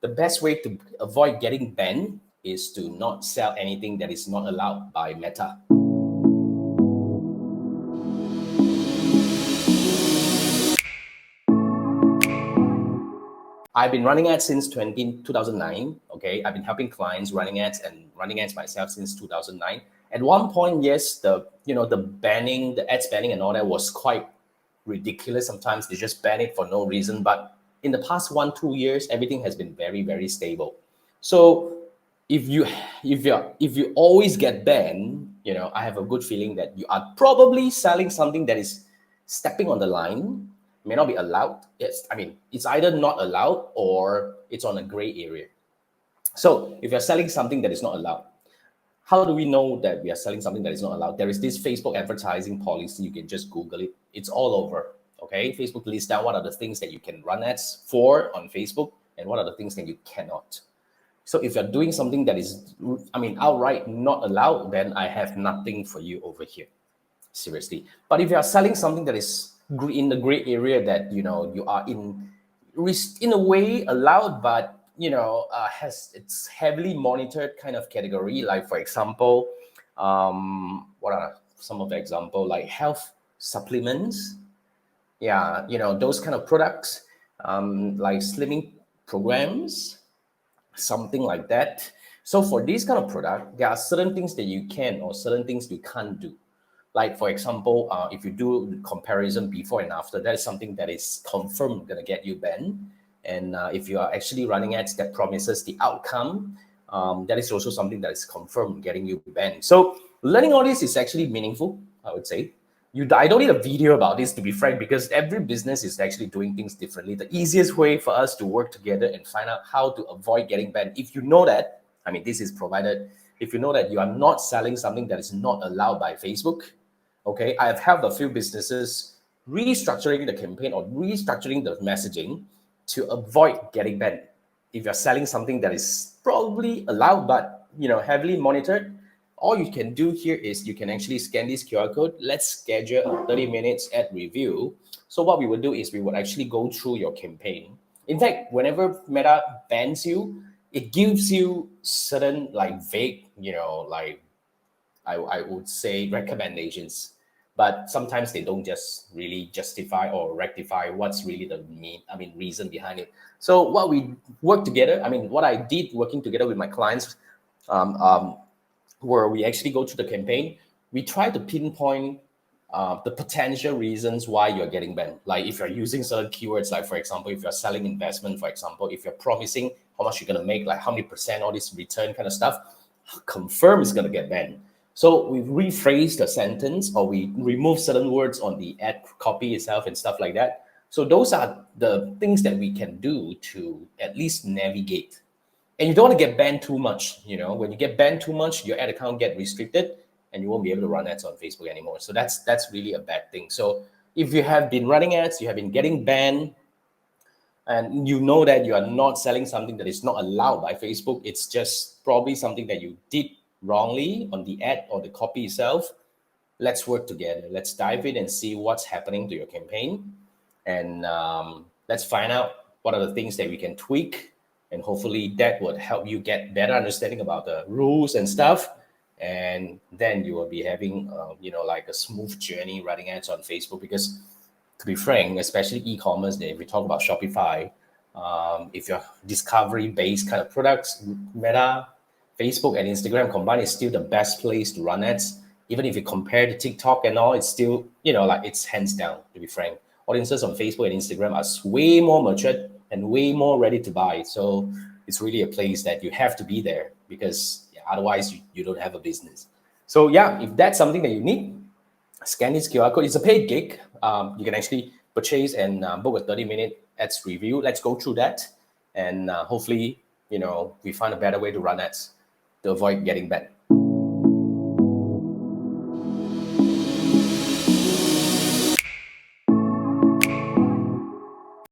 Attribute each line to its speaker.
Speaker 1: The best way to avoid getting banned is to not sell anything that is not allowed by Meta. I've been running ads since 2009. Okay, I've been helping clients running ads and running ads myself since 2009. At one point, yes, the banning, the ads banning and all that was quite ridiculous. Sometimes they just ban it for no reason. But in the past 1-2 years, everything has been very, very stable. So if you always get banned, I have a good feeling that you are probably selling something that is stepping on the line, may not be allowed. It's either not allowed or it's on a gray area. So if you're selling something that is not allowed, how do we know that we are selling something that is not allowed? There is this Facebook advertising policy. You can just Google it. It's all over. Okay, Facebook lists down what are the things that you can run ads for on Facebook and what are the things that you cannot. So if you're doing something that is, outright not allowed, then I have nothing for you over here. Seriously. But if you are selling something that is in the gray area that, you are in a way allowed, but, it's heavily monitored kind of category, like, for example, what are some of the example, like health supplements? Yeah, those kind of products, like slimming programs, something like that. So for this kind of product, there are certain things that you can or certain things you can't do. Like, for example, if you do comparison before and after, that is something that is confirmed going to get you banned. And if you are actually running ads that promises the outcome, that is also something that is confirmed getting you banned. So learning all this is actually meaningful, I would say. I don't need a video about this, to be frank, because every business is actually doing things differently. The easiest way for us to work together and find out how to avoid getting banned, if you know that, this is provided, if you know that you are not selling something that is not allowed by Facebook, okay, I have helped a few businesses restructuring the campaign or restructuring the messaging to avoid getting banned. If you're selling something that is probably allowed, but heavily monitored, all you can do here is you can actually scan this QR code. Let's schedule a 30 minutes ad review. So what we would do is we would actually go through your campaign. In fact, whenever Meta bans you, it gives you certain vague, I would say recommendations, but sometimes they don't just really justify or rectify what's really the reason behind it. So what we work together, what I did working together with my clients, where we actually go through the campaign, we try to pinpoint the potential reasons why you're getting banned. Like if you're using certain keywords, like for example, if you're selling investment, for example, if you're promising how much you're gonna make, like how many percent, all this return kind of stuff, confirm is gonna get banned. So we rephrase the sentence or we remove certain words on the ad copy itself and stuff like that. So those are the things that we can do to at least navigate. And you don't want to get banned too much. When you get banned too much, your ad account get restricted and you won't be able to run ads on Facebook anymore. So that's really a bad thing. So if you have been running ads, you have been getting banned, and you know that you are not selling something that is not allowed by Facebook, it's just probably something that you did wrongly on the ad or the copy itself. Let's work together. Let's dive in and see what's happening to your campaign. And let's find out what are the things that we can tweak. And hopefully that would help you get better understanding about the rules and stuff. And then you will be having, a smooth journey running ads on Facebook. Because to be frank, especially e-commerce, if we talk about Shopify, if you're discovery-based kind of products, Meta, Facebook, and Instagram combined is still the best place to run ads. Even if you compare to TikTok and all, it's still, it's hands down, to be frank. Audiences on Facebook and Instagram are way more matured and way more ready to buy. So it's really a place that you have to be there because otherwise you don't have a business. So yeah, if that's something that you need, scan this QR code. It's a paid gig. You can actually purchase and book a 30-minute ads review. Let's go through that. And hopefully, we find a better way to run ads to avoid getting banned.